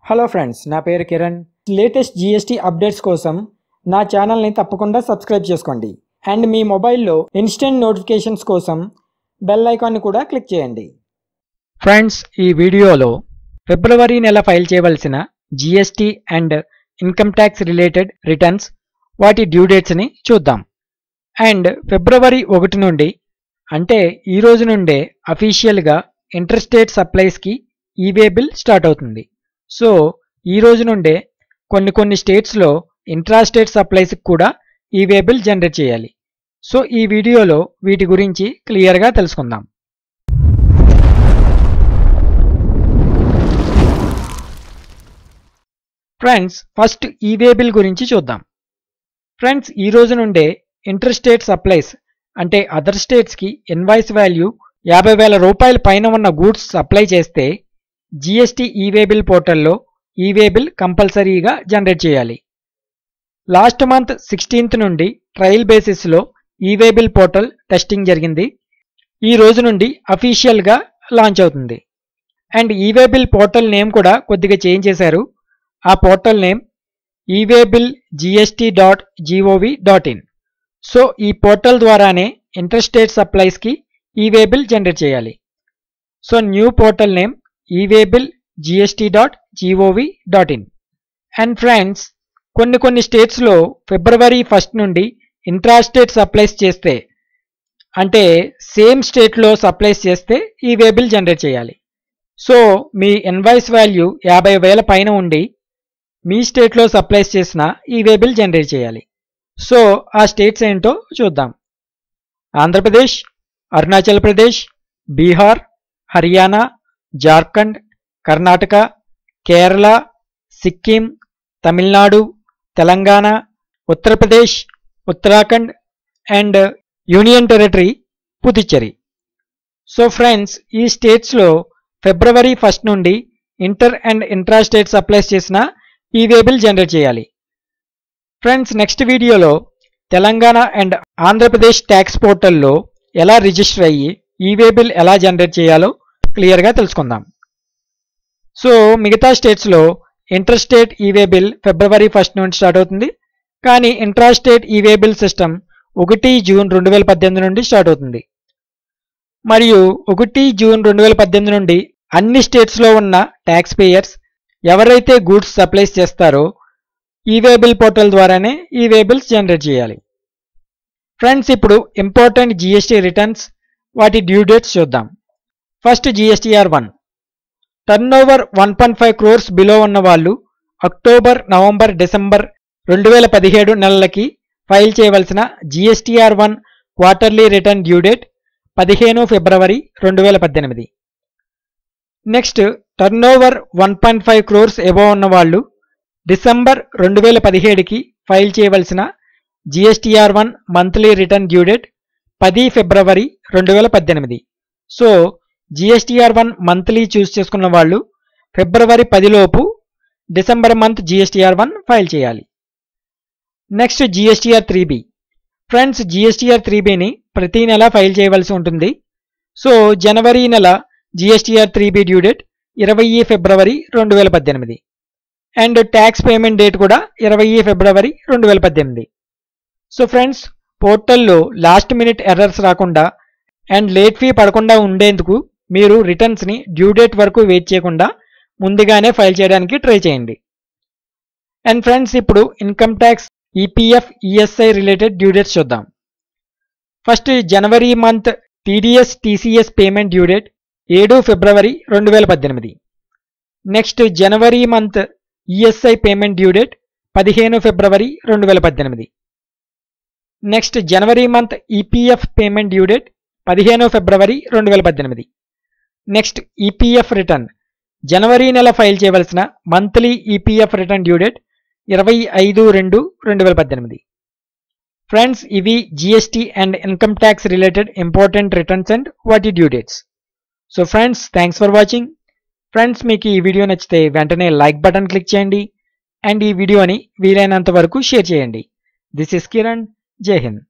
Hello friends, నా పేరు Kiran. Latest GST updates కోసం నా ఛానల్ని తప్పకుండా సబ్స్క్రైబ్ చేసుకోండి. అండ్ మీ మొబైల్లో ఇన్స్టెంట్ నోటిఫికేషన్స్ కోసం బెల్ ఐకాన్ని కూడా క్లిక్ చేయండి. ఫ్రెండ్స్, ఈ వీడియోలో ఫిబ్రవరి నెల ఫైల్ చేయవలసిన GST and income tax related returns, వాటి డ్యూ డేట్స్ని చూద్దాం. అండ్ ఫిబ్రవరి 1 నుండి అంటే ఈ రోజు నుండే అఫీషియల్గా ఇంటర్ స్టేట్ సప్లైస్కి ఈవే బిల్ స్టార్ట్ అవుతుంది. సో ఈ రోజు నుండే కొన్ని స్టేట్స్లో ఇంట్రా స్టేట్ సప్లైస్కి కూడా ఈవే బిల్ జనరేట్ చేయాలి. సో ఈ వీడియోలో వీటి గురించి క్లియర్గా తెలుసుకుందాం. ఫ్రెండ్స్, ఫస్ట్ ఈవే బిల్ గురించి చూద్దాం. ఫ్రెండ్స్, ఈ రోజు నుండే ఇంటర్ స్టేట్ సప్లైస్ అంటే అదర్ స్టేట్స్కి ఇన్వాయిస్ వాల్యూ 50,000 రూపాయల పైన ఉన్న గూడ్స్ సప్లై చేస్తే జిఎస్టీ ఈవే బిల్ పోర్టల్లో ఈవే బిల్ కంపల్సరీగా జనరేట్ చేయాలి. లాస్ట్ మంత్ 16th నుండి ట్రయల్ బేసిస్లో ఈవే బిల్ పోర్టల్ టెస్టింగ్ జరిగింది. ఈ రోజు నుండి అఫీషియల్గా లాంచ్ అవుతుంది. And e way bill portal name కూడా కొద్దిగా చేంజ్ చేశారు. ఆ పోర్టల్ నేమ్ evabillgst.gov.in. సో ఈ పోర్టల్ ద్వారానే ఇంటర్ స్టేట్ సప్లైస్కి ఈవే బిల్ జనరేట్ చేయాలి. So new portal name evabillgst.gov.in. And friends, కొన్ని స్టేట్స్లో ఫిబ్రవరి 1 నుండి ఇంట్రా స్టేట్ సప్లైస్ చేస్తే అంటే సేమ్ స్టేట్లో సప్లైస్ చేస్తే ఈవే బిల్ జనరేట్ చేయాలి. సో మీ ఇన్వాయిస్ వాల్యూ 50,000 పైన ఉండి మీ స్టేట్లో సప్లైస్ చేసిన ఈవే బిల్ జనరేట్ చేయాలి. సో ఆ స్టేట్స్ ఏంటో చూద్దాం. Andhra Pradesh, Arunachal Pradesh, Bihar, Haryana, Jharkhand, Karnataka, Kerala, Sikkim, Tamil Nadu, Telangana, Uttar Pradesh, Uttarakhand and union territory Puducherry. So friends, ఈ స్టేట్స్లో ఫిబ్రవరి 1 నుండి inter and intra state supplies చేసిన ఈవే బిల్ జనరేట్ చేయాలి. ఫ్రెండ్స్, నెక్స్ట్ వీడియోలో తెలంగాణ అండ్ ఆంధ్రప్రదేశ్ ట్యాక్స్ పోర్టల్లో ఎలా రిజిస్టర్ అయ్యి ఈవే బిల్ ఎలా జనరేట్ చేయాలో క్లియర్గా తెలుసుకుందాం. సో మిగతా స్టేట్స్లో ఇంటర్ స్టేట్ ఈవే బిల్ ఫిబ్రవరి 1 నుండి స్టార్ట్ అవుతుంది. కానీ intra state e-way bill system 1 June 2018 నుండి స్టార్ట్ అవుతుంది. మరియు 1 జూన్ 2018 నుండి అన్ని స్టేట్స్లో ఉన్న ట్యాక్స్ పేయర్స్ ఎవరైతే గూడ్స్ సప్లైస్ చేస్తారో ఈవే బిల్ పోర్టల్ ద్వారానే ఈవే బిల్స్ జనరేట్ చేయాలి. ఫ్రెండ్స్, ఇప్పుడు ఇంపార్టెంట్ జిఎస్టీ రిటర్న్స్, వాటి డ్యూ డేట్స్ చూద్దాం. First GSTR 1. Turn over 1.5 crores below ఉన్న వాళ్ళు అక్టోబర్, నవంబర్, డిసెంబర్ 2017 నెలలకి ఫైల్ చేయవలసిన GSTR 1 quarterly return due date 15 February 2018. Next, turn over 1.5 crores above ఉన్న వాళ్ళు డిసెంబర్ 2017కి ఫైల్ చేయవలసిన GSTR 1 monthly return due date 10 February 2018. So GSTR 1 monthly choose చేసుకున్న వాళ్ళు February 10 లోపు డిసెంబర్ మంత్ జిఎస్టీఆర్ 1 ఫైల్ చేయాలి. Next, GSTR 3B. Friends, GSTR 3Bని ప్రతి నెల ఫైల్ చేయవలసి ఉంటుంది. సో జనవరి నెల GSTR 3B due date 20 February 2018 and tax payment date కూడా 20 ఫిబ్రవరి 2018. సో ఫ్రెండ్స్, పోర్టల్లో లాస్ట్ మినిట్ ఎర్రర్స్ రాకుండా అండ్ లేట్ ఫీ పడకుండా ఉండేందుకు మీరు రిటర్న్స్ని డ్యూ డేట్ వరకు వెయిట్ చేయకుండా ముందుగానే ఫైల్ చేయడానికి ట్రై చేయండి. అండ్ ఫ్రెండ్స్, ఇప్పుడు income tax, EPF, ESI related due dates చూద్దాం. First, January month TDS, TCS payment due date 7 February 2018. Next, January month ESI payment due date 15 February 2018. Next, January month EPF payment due date 15 February 2018. Next, EPF return, జనవరి నెల file చేయవలసిన monthly EPF return due date 25/2/2018. Friends, ఇవి GST and income tax related important returns and వాటి due dates. So friends, thanks for watching. Friends, మీకు ఈ video నచ్చితే వెంటనే like button click చేయండి అండ్ ఈ వీడియోని వీలైనంత వరకు షేర్ చేయండి. This is Kiran. జై హింద్.